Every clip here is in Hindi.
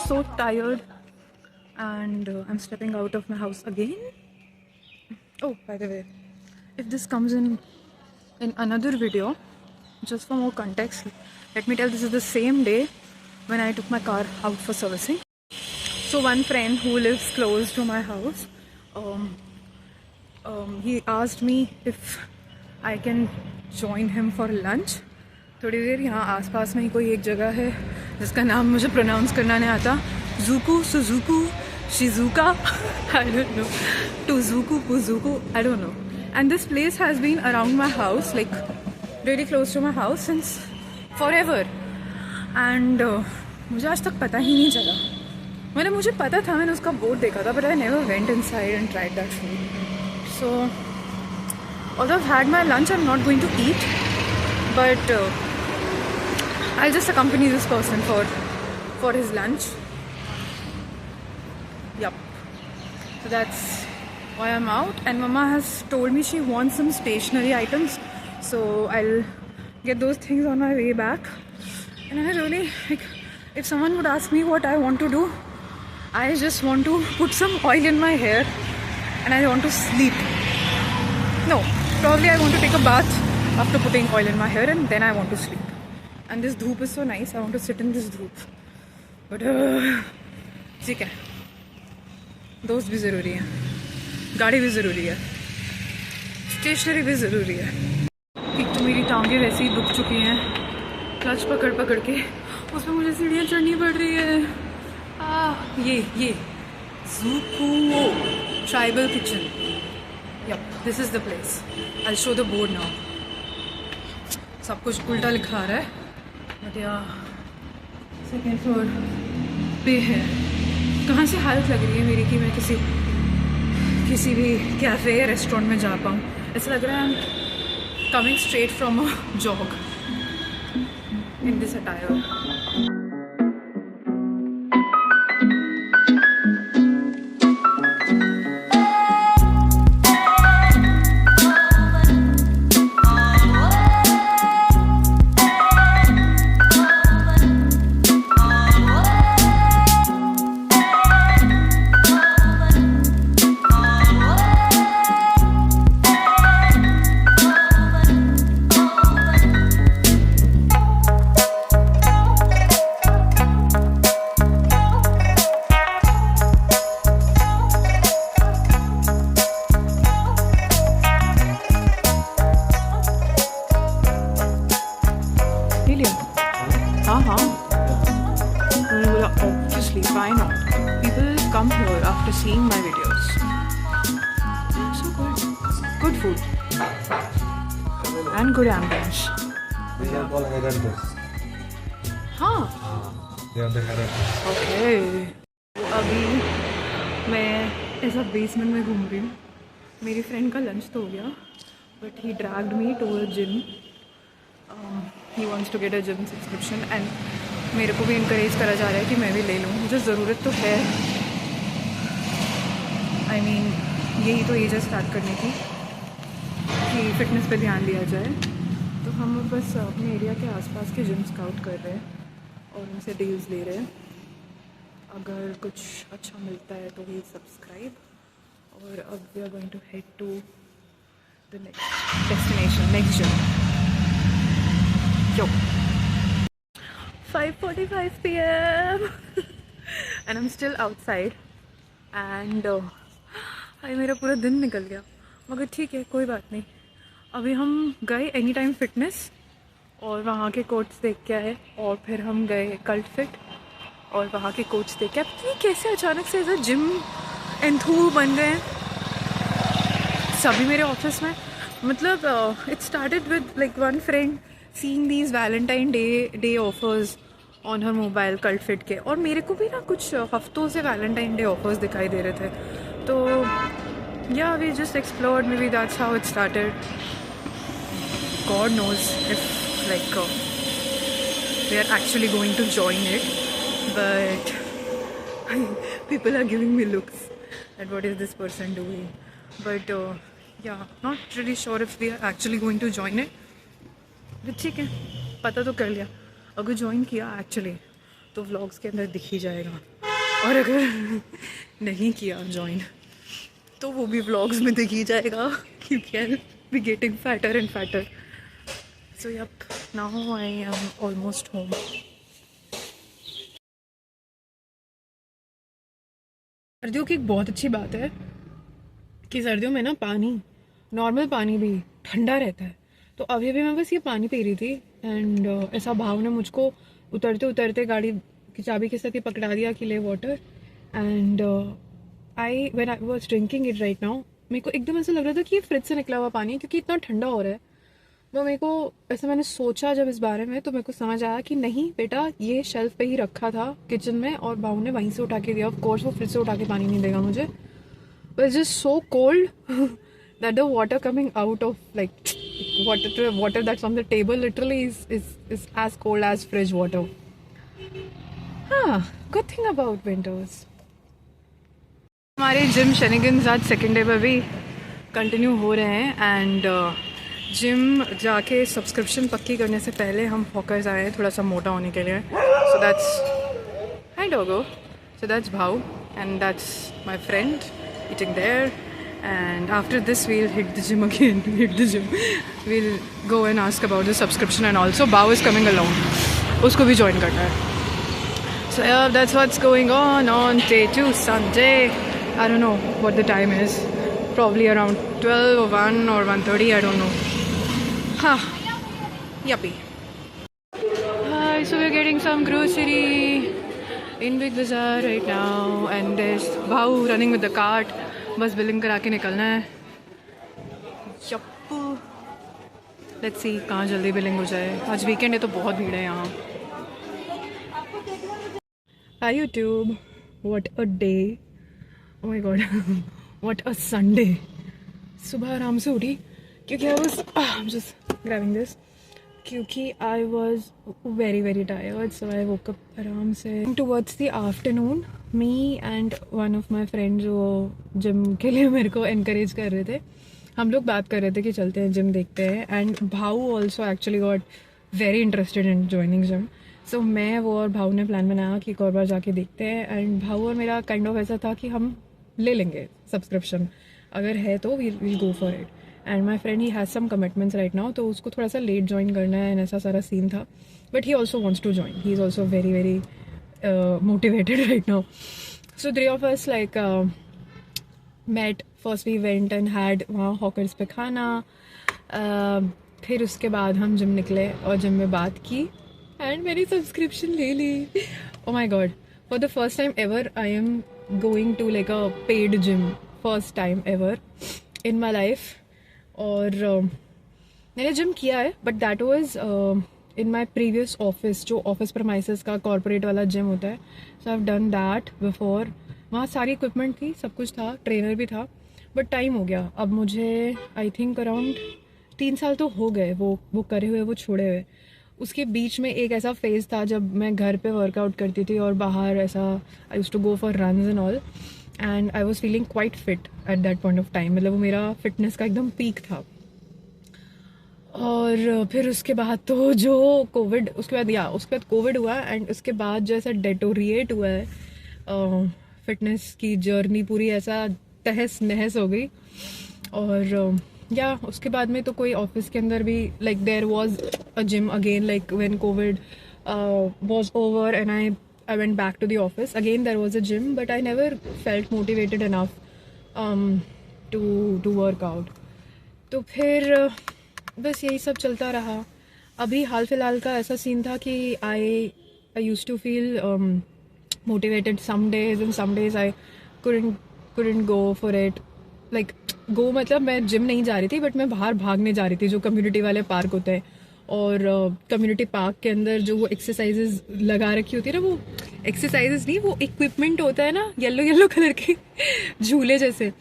so tired and I'm stepping out of my house again. Oh, by the way, if this comes in another video, just for more context, let me tell this is the same day when I took my car out for servicing. So one friend who lives close to my house, he asked me if I can join him for lunch. थोड़ी देर यहाँ आसपास में ही कोई एक जगह है जिसका नाम मुझे प्रोनाउंस करना नहीं आता, ज़ुकू, सुजुकू, शिजुका, I don't know, टुजुकू, पुजुकू, I don't know. And this place has been around my house, like really close to my house since forever. And मुझे आज तक पता ही नहीं चला. मैंने मुझे पता था, मैंने उसका बोर्ड देखा था, but I never went inside and tried that food. So although I've had my lunch, I'm not going to eat, but I'll just accompany this person for his lunch. Yup. So that's why I'm out. And Mama has told me she wants some stationery items, so I'll get those things on my way back. And I really, like, if someone would ask me what I want to do, I just want to put some oil in my hair and I want to sleep. No, probably I want to take a bath after putting oil in my hair and then I want to sleep. And this dhoop is so nice, I want to sit in this dhoop. But ठीक है, दोस्त भी ज़रूरी है, गाड़ी भी ज़रूरी है, स्टेशनरी भी ज़रूरी है. एक तो मेरी टांगें वैसे ही दुख चुकी हैं क्लच पकड़ पकड़ के, उसमें मुझे सीढ़ियाँ चढ़नी पड़ रही है. ये ज़ुकू tribal kitchen. Yep, this is the place. I'll show the board now. सब कुछ उल्टा लिखा रहा है, बट यार सेकेंड फ्लोर पे है. कहाँ से हालत लग रही है मेरी कि मैं किसी भी कैफ़े या रेस्टोरेंट में जा पाऊँ. ऐसा लग रहा है I'm coming straight from a jog in this attire. Obviously, why not? People come here after seeing my videos. So good food and good ambience. हाँ. Okay. अभी मैं ऐसा बेसमेंट में घूम रही हूँ. मेरी फ्रेंड का लंच तो हो गया, but he dragged me to a gym. He wants to get a gym subscription and मेरे को भी इनकरेज करा जा रहा है कि मैं भी ले लूँ. मुझे ज़रूरत तो है. I mean, यही तो एज है स्टार्ट करने की कि फ़िटनेस पे ध्यान दिया जाए. तो हम बस अपने एरिया के आसपास के जिम स्काउट कर रहे हैं और उनसे डील्स ले रहे हैं. अगर कुछ अच्छा मिलता है तो ही सब्सक्राइब. और अब we are going to head to the next destination, next gym. Yo 5:45 p.m. and I'm still outside and मेरा पूरा दिन निकल गया. मगर ठीक है, कोई बात नहीं. अभी हम गए एनी टाइम फिटनेस और वहाँ के कोच देख के आए, और फिर हम गए कल्ट फिट और वहाँ के कोच देख के. अब ये कैसे अचानक से ऐसा जिम एंथू बन गए सभी मेरे ऑफिस में. मतलब it started with like one friend seeing these Valentine day offers on her mobile cult fit के, और मेरे को भी ना कुछ हफ्तों से वैलेंटाइन डे ऑफर्स दिखाई दे रहे थे. तो yeah we just explored, maybe that's how it started. God knows if like we are actually going to join it, but people are giving me looks at what is this person doing. But yeah not really sure if we are actually going to join it. But ठीक है, पता तो कर लिया. अगर ज्वाइन किया एक्चुअली तो व्लॉग्स के अंदर दिख ही जाएगा. और अगर नहीं किया ज्वाइन तो वो भी व्लॉग्स में दिख ही जाएगा क्योंकि I be getting fatter and fatter. So yep, now I am almost home. सर्दियों की एक बहुत अच्छी बात है कि सर्दियों में ना पानी, नॉर्मल पानी भी ठंडा रहता है. तो अभी भी मैं बस ये पानी पी रही थी एंड ऐसा भाव ने मुझको उतरते उतरते गाड़ी की चाबी के साथ ही पकड़ा दिया कि ले water. And when I was drinking it right now, मेरे को एकदम ऐसा लग रहा था कि ये फ्रिज से निकला हुआ पानी है क्योंकि इतना ठंडा हो रहा है. वो मेरे को ऐसा, मैंने सोचा जब इस बारे में तो मेरे को समझ आया कि नहीं बेटा, ये शेल्फ पे ही रखा था किचन में और भाव ने वहीं से उठा के दिया. ऑफ कोर्स वो फ्रिज से उठा के पानी नहीं देगा मुझे. But it's just so cold that the water coming out of like water that's on the table literally is as cold as fridge water. Good thing about winters. हमारे जिम शेनिगन्स आज सेकेंड डे पर भी कंटिन्यू हो रहे हैं एंड जिम जाके सब्सक्रिप्शन पक्की करने से पहले हम हॉकर्स आए हैं थोड़ा सा मोटा होने के लिए. So that's hi Doggo. So that's Bhau and that's my friend eating there, and after this we'll hit the gym again. We'll go and ask about the subscription and also Bhau is coming along. Usko bhi join karna hai. So yeah, that's what's going on day 2 Sunday. I don't know what the time is. Probably around 12 or 1 or 1:30. I don't know. Yuppie. Hi, so we're getting some grocery in Big Bazaar right now and there's Bhau running with the cart. बस बिलिंग करा के निकलना है. यप, लेट्स सी कहाँ जल्दी बिलिंग हो जाए. आज वीकेंड है तो बहुत भीड़ है यहाँ. Hi YouTube, what a day. Oh my God, what a Sunday. सुबह आराम से उठी क्योंकि I was just grabbing this क्योंकि I was very very tired. So I woke up आराम से. Towards the afternoon me and one of my friend जो जिम के लिए मेरे को इनकरेज कर रहे थे, हम लोग बात कर रहे थे कि चलते हैं जिम देखते हैं. And Bhau also actually got very interested in joining gym. So मैं वो और भाऊ ने प्लान बनाया कि एक और बार जाके देखते हैं. एंड भाऊ और मेरा काइंड ऑफ ऐसा था कि हम ले लेंगे सब्सक्रिप्शन, अगर है तो we'll go for it. And my friend he has some commitments right now, तो उसको थोड़ा सा लेट ज्वाइन करना है एंड ऐसा सारा सीन था. But he also wants to join. He is also very very motivated right now. So 3 of us like met. First we went and had वहाँ हॉकर्स पे खाना. फिर उसके बाद हम जिम निकले और जिम में बात की एंड मेरी सब्सक्रिप्शन ले ली. Oh my God, for the first time ever I am going to like a paid gym. First time ever in my life. और मैंने जिम किया है but that was in my previous office, जो ऑफिस प्रमाइसेस का कॉर्पोरेट वाला जिम होता है. So I have done that before. वहाँ सारी इक्विपमेंट थी, सब कुछ था, ट्रेनर भी था. बट टाइम हो गया अब मुझे. आई थिंक अराउंड 3 साल तो हो गए वो करे हुए, वो छोड़े हुए. उसके बीच में एक ऐसा फेज़ था जब मैं घर पे वर्कआउट करती थी और बाहर ऐसा I used to go for runs and all. And I was feeling quite fit at that point of time. मतलब वो मेरा फिटनेस का एकदम पीक था. और फिर उसके बाद तो जो कोविड, उसके बाद कोविड हुआ एंड उसके बाद जो ऐसा डेटोरिएट हुआ है फिटनेस की जर्नी पूरी, ऐसा तहस नहस हो गई. और या उसके बाद में तो कोई ऑफिस के अंदर भी like there was a gym again like when Covid was over and I went back to the office again there was a gym but I never felt motivated enough to work out. तो फिर बस यही सब चलता रहा. अभी हाल फिलहाल का ऐसा सीन था कि I used to feel motivated some days and some days I couldn't go for it. like go मतलब मैं जिम नहीं जा रही थी बट मैं बाहर भागने जा रही थी, जो कम्युनिटी वाले पार्क होते हैं. और कम्युनिटी पार्क के अंदर जो वो एक्सरसाइजेज लगा रखी होती है ना, वो एक्सरसाइजेज नहीं, वो इक्विपमेंट होता है ना येलो येलो कलर के झूले जैसे.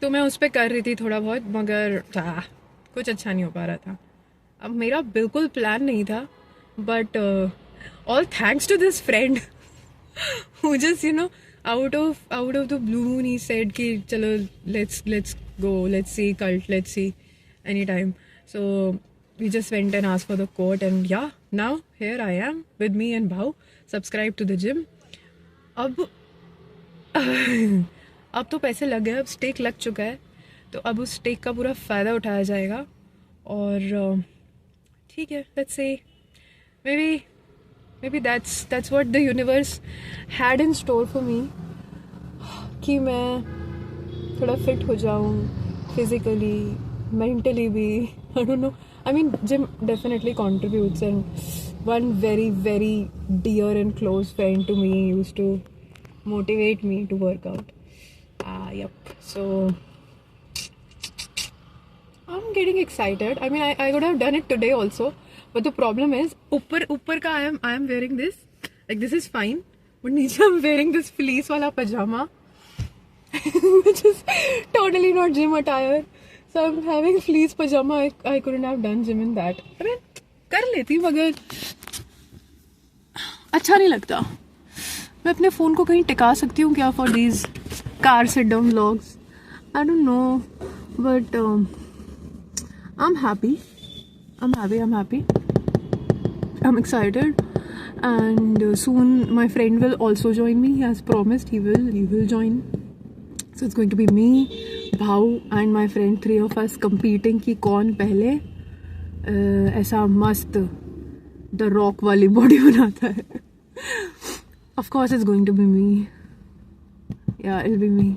तो मैं उस पर कर रही थी थोड़ा बहुत, मगर कुछ अच्छा नहीं हो पा रहा था. अब मेरा बिल्कुल प्लान नहीं था but all thanks to this friend who just out of the blue moon he said कि चलो let's go, let's see cult, let's see anytime. So we just went and asked for the quote and yeah, now here I am with me and Bhau, subscribe to the gym. अब अब तो पैसे लग गए, अब स्टेक लग चुका है, तो अब उस स्टेक का पूरा फ़ायदा उठाया जाएगा। और ठीक है, let's say may be that's what the universe had in store for me, कि मैं थोड़ा फिट हो जाऊँ फिज़िकली, मेंटली भी। I don't know, I mean gym definitely contributes, and one very very dear and close friend to me used to motivate me to work out. Yep, so I'm getting excited. I mean, I would have done it today also, but the problem is ऊपर का I am wearing this, like this is fine, but नीचे I'm wearing this fleece वाला pajama which is totally not gym attire. So I'm having fleece pajama. I couldn't have done gym in that. I mean, कर लेती मगर अच्छा नहीं लगता। मैं अपने फ़ोन को कहीं टिका सकती हूँ क्या for these car sit down vlogs? I don't know, but I am happy, I'm excited, and soon my friend will also join me. He has promised he will join. So it's going to be me, Bhau and my friend, 3 of us competing कि कौन पहले ऐसा मस्त द रॉक वाली बॉडी बनाता है। Of course it's going to be me. Yeah, it'll be me.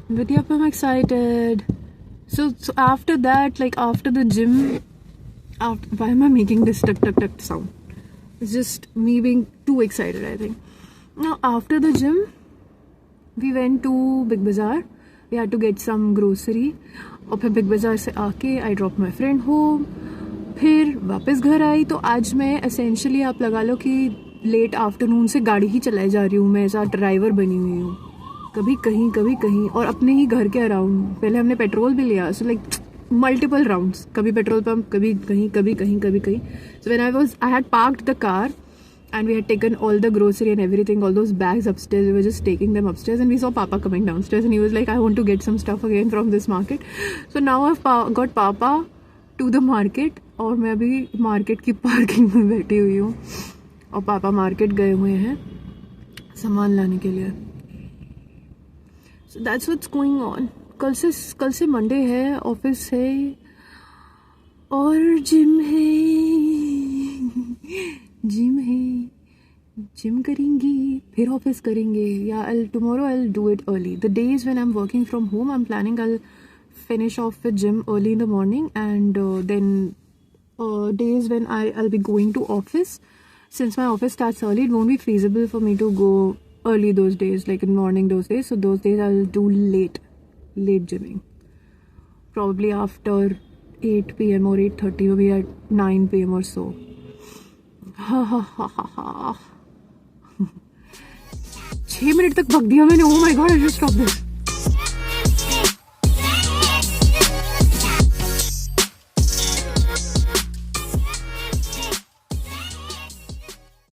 But yep, I'm excited. So after that, like after the gym, why am I making this tuck tuck tuck sound? It's just me being too excited, I think. Now after the gym, we went to Big Bazaar. We had to get some grocery. और फिर बिग बाज़ार से आके आई ड्रॉप माई फ्रेंड होम, फिर वापस घर आई। तो आज मैं एसेंशली आप लगा लो कि लेट आफ्टरनून से गाड़ी ही चलाई जा रही हूँ, मैं ऐसा ड्राइवर बनी हुई हूँ, कभी कहीं और अपने ही घर के अराउंड। पहले हमने पेट्रोल भी लिया, सो लाइक मल्टीपल राउंड्स, कभी पेट्रोल पम्प, कभी कहीं। So when I had parked the car and we had taken all the grocery and everything, all those bags upstairs. We were just taking them upstairs, and we saw Papa coming downstairs, and he was like, I want to get some stuff again from this market. So now I've got Papa to the market, और मैं अभी मार्केट की पार्किंग में बैठी हुई हूँ, और पापा मार्केट गए हुए हैं सामान लाने के लिए। So that's what's going on. कल से मंडे है, ऑफिस है और जिम करेंगी, फिर ऑफिस करेंगे। या tomorrow I'll do it early. The days when I'm working from home, I'm planning I'll finish off with gym early in the morning, and then days when I'll be going to office, since my office starts early, it won't be feasible for me to go early those days, like in morning those days. So those days I'll do late gymming, probably after 8 p.m. or 8:30, maybe at 9 p.m. or so. 6 minute तक भग दिया मैंने। Oh my god, I just stopped this.